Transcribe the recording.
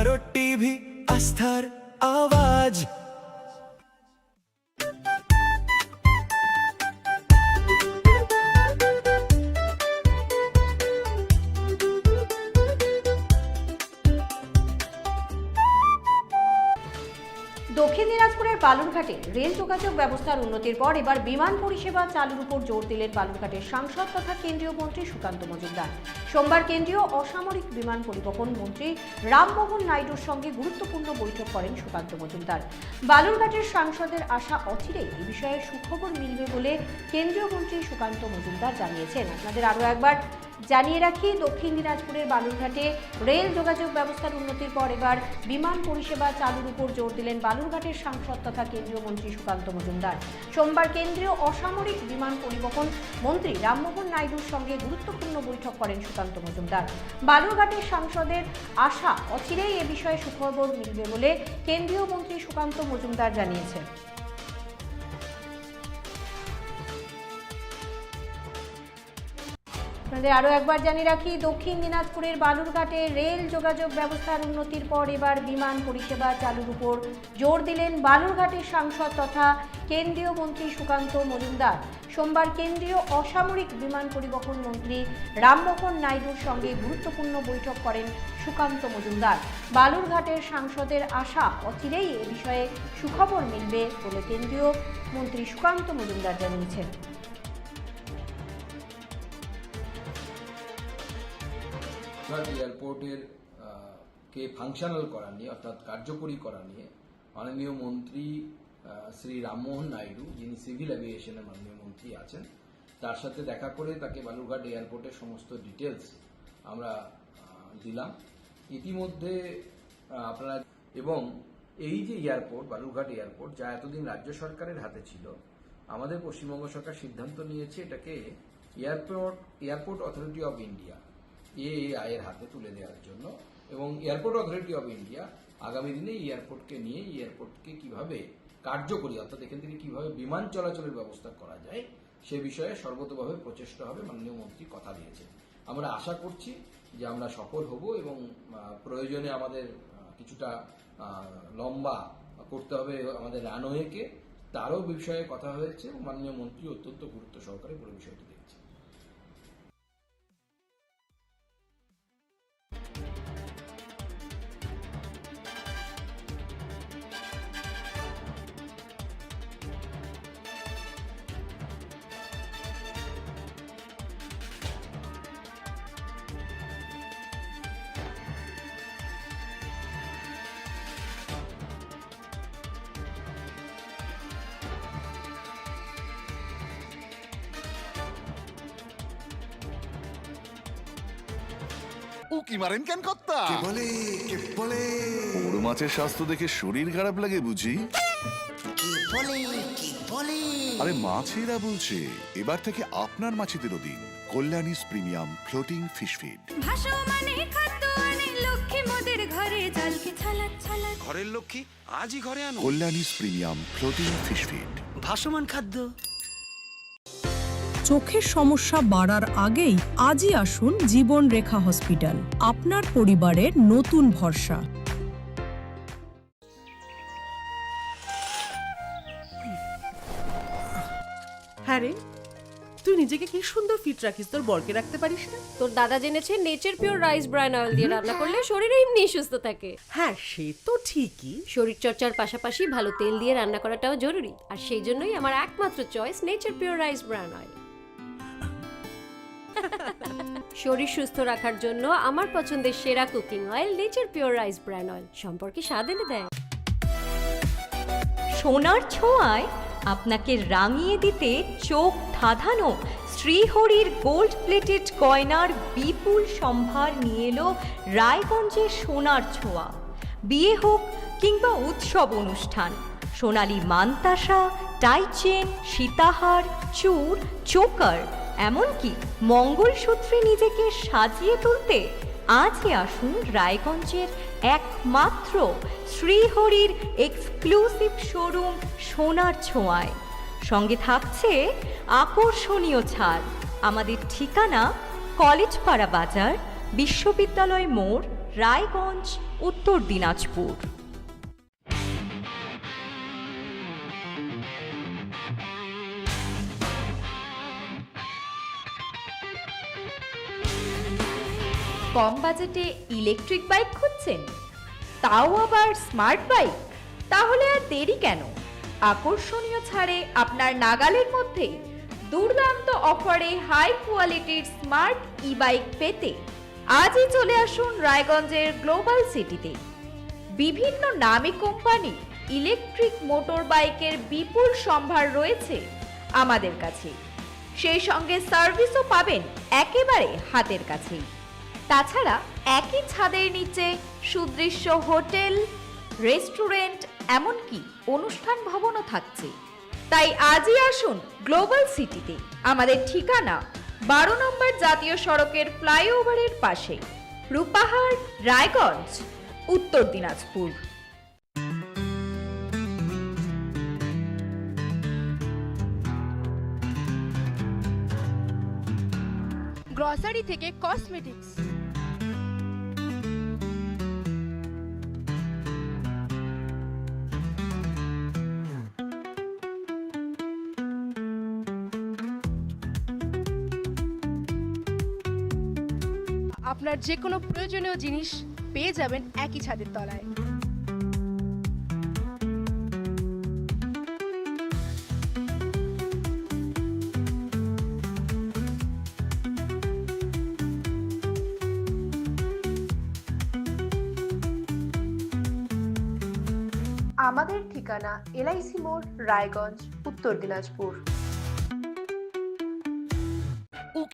Bharat TV, আস্থার আওয়াজ। দক্ষিণ দিনাজপুরের বালুরঘাটে রেল যোগাযোগ ব্যবস্থার উন্নতির পর এবার বিমান পরিষেবা চালুর উপর জোর দিলেন বালুরঘাটের সাংসদ তথা কেন্দ্রীয় মন্ত্রী সুকান্ত মজুমদার। সোমবার কেন্দ্রীয় অসামরিক বিমান পরিবহন মন্ত্রী রামমোহন নাইডুর সঙ্গে গুরুত্বপূর্ণ বৈঠক করেন সুকান্ত মজুমদার। বালুরঘাটের সাংসদের আশা অচিরেই এই বিষয়ে সুখবর মিলবে বলে কেন্দ্রীয় মন্ত্রী সুকান্ত মজুমদার জানিয়েছেন। আপনাদের আরও একবার জানিয়ে রাখি, দক্ষিণ দিনাজপুরের বালুরঘাটে রেল যোগাযোগ ব্যবস্থার উন্নতির পর এবার বিমান পরিষেবা চালুর উপর জোর দিলেন বালুরঘাটের সাংসদ তথা কেন্দ্রীয় মন্ত্রী সুকান্ত মজুমদার। সোমবার কেন্দ্রীয় অসামরিক বিমান পরিবহন মন্ত্রী রামমোহন নাইডুর সঙ্গে গুরুত্বপূর্ণ বৈঠক করেন সুকান্ত মজুমদার। বালুরঘাটের সাংসদের আশা অচিরেই এ বিষয়ে সুখবর মিলবে বলে কেন্দ্রীয় মন্ত্রী সুকান্ত মজুমদার জানিয়েছেন। আপনাদের আরও একবার জানিয়ে রাখি, দক্ষিণ দিনাজপুরের বালুরঘাটে রেল যোগাযোগ ব্যবস্থার উন্নতির পর এবার বিমান পরিষেবা চালুর উপর জোর দিলেন বালুরঘাটের সাংসদ তথা কেন্দ্রীয় মন্ত্রী সুকান্ত মজুমদার। সোমবার কেন্দ্রীয় অসামরিক বিমান পরিবহন মন্ত্রী রামমোহন নাইডুর সঙ্গে গুরুত্বপূর্ণ বৈঠক করেন সুকান্ত মজুমদার। বালুরঘাটের সাংসদের আশা অচিরেই এ বিষয়ে সুখবর মিলবে বলে কেন্দ্রীয় মন্ত্রী সুকান্ত মজুমদার জানিয়েছেন। এয়ারপোর্টের কে ফাংশনাল করা নিয়ে অর্থাৎ কার্যকরী করা নিয়ে মাননীয় মন্ত্রী শ্রী রামমোহন নাইডু, যিনি সিভিল এভিয়েশনের মাননীয় মন্ত্রী আছেন, তার সাথে দেখা করে তাকে বালুরঘাট এয়ারপোর্টের সমস্ত ডিটেলস আমরা দিলাম। ইতিমধ্যে আপনারা এবং এই যে এয়ারপোর্ট বালুরঘাট এয়ারপোর্ট, যা এতদিন রাজ্য সরকারের হাতে ছিল, আমাদের পশ্চিমবঙ্গ সরকার সিদ্ধান্ত নিয়েছে এটাকে airport authority of India AAI এর হাতে তুলে দেওয়ার জন্য। এবং এয়ারপোর্ট অথরিটি অফ ইন্ডিয়া আগামী দিনে এয়ারপোর্টকে নিয়ে এয়ারপোর্টকে কিভাবে কার্যকরী অর্থাৎ এখান থেকে কিভাবে বিমান চলাচলের ব্যবস্থা করা যায় সে বিষয়ে সর্বতোভাবে প্রচেষ্টা হবে, মাননীয় মন্ত্রী কথা দিয়েছেন। আমরা আশা করছি যে আমরা সফল হব এবং প্রয়োজনে আমাদের কিছুটা লম্বা করতে হবে আমাদের রানওয়েকে, তারও বিষয়ে কথা হয়েছে। মাননীয় মন্ত্রী অত্যন্ত গুরুত্ব সহকারে পুরো বিষয়টি দেখছে। উকি মারেন কেন কর্তা? কে বলে বড় মাছের স্বাস্থ্য দেখে শরীর খারাপ লাগে বুঝি? আরে মাছেরা বলছে, এবার থেকে আপনার মাছেদেরও দিন কল্যাণীস প্রিমিয়াম ফ্লোটিং ফিশ ফিড। ঘরের লক্ষ্মী আজই ঘরে আনো কল্যাণীস প্রিমিয়াম ফ্লোটিং ফিশ ফিড। ভাসমান খাদ্য। চোখের সমস্যা বাড়ার আগেই আজই আসুন জীবন রেখা হসপিটাল, আপনার পরিবারের নতুন ভরসা। হ্যাঁ রে, তুই নিজেকে কি সুন্দর ফিট রাখিস, তোর বরকে রাখতে পারিস না? তোর দাদা জেনেছে nature pure rice bran oil দিয়ে রান্না করলে শরীর এমনি সুস্থ থাকে। হ্যাঁ সে তো ঠিকই, শরীর চর্চার পাশাপাশি ভালো তেল দিয়ে রান্না করাটাও জরুরি, আর সেই জন্যই আমার একমাত্র choice nature pure rice bran oil. শরীর সুস্থ রাখার জন্য আমার পছন্দের সেরা cooking oil nature pure rice bran oil, সম্পর্কে স্বাদ এনে দেয়। সোনার ছোঁয়ায় আপনাকে রাঙিয়ে দিতে চোখ ধাঁধানো শ্রীহরির গোল্ড প্লেটেড গয়নার বিপুল সম্ভার নিয়ে এলো রায়গঞ্জের সোনার ছোঁয়া। বিয়ে হোক কিংবা উৎসব অনুষ্ঠান, সোনালি মান্তাসা, টাইচেন, সীতাহার, চূড়, চোকার, এমনকি মঙ্গলসূত্রে নিজেকে সাজিয়ে তুলতে আজই আসুন রায়গঞ্জের একমাত্র শ্রীহরির এক্সক্লুসিভ শোরুম সোনার ছোঁয়ায়। সঙ্গে থাকছে আকর্ষণীয় ছাড়। আমাদের ঠিকানা কলেজপাড়া বাজার, বিশ্ববিদ্যালয় মোড়, রায়গঞ্জ, উত্তর দিনাজপুর। কম বাজেটে ইলেকট্রিক বাইক খুঁজছেন, তাও আবার স্মার্ট বাইক? তাহলে আর দেরি কেন? আকর্ষণীয় ছাড়ে আপনার নাগালের মধ্যে দুর্দান্ত অফারে হাই কোয়ালিটির স্মার্ট ই বাইক পেতে আজই চলে আসুন রায়গঞ্জের গ্লোবাল সিটিতে। বিভিন্ন নামী কোম্পানি ইলেকট্রিক মোটর বাইকের বিপুল সম্ভার রয়েছে আমাদের কাছে, সেই সঙ্গে সার্ভিসও পাবেন একেবারে হাতের কাছেই। তাছাড়া একই ছাদের নিচে সুদৃশ্য হোটেল, রেস্টুরেন্ট, এমনকি অনুষ্ঠান ভবনও থাকছে। তাই আজই আসুন গ্লোবাল সিটিতে। আমাদের ঠিকানা 12 নম্বর জাতীয় সড়কের ফ্লাইওভারের পাশে, রূপাহার, রায়গঞ্জ, উত্তর দিনাজপুর। গ্রসারি থেকে কসমেটিক্স, আপনার যে কোনো প্রয়োজনীয় জিনিস পেয়ে যাবেন একই ছাদের তলায়। আমাদের ঠিকানা LIC মোড়, রায়গঞ্জ, উত্তর দিনাজপুর।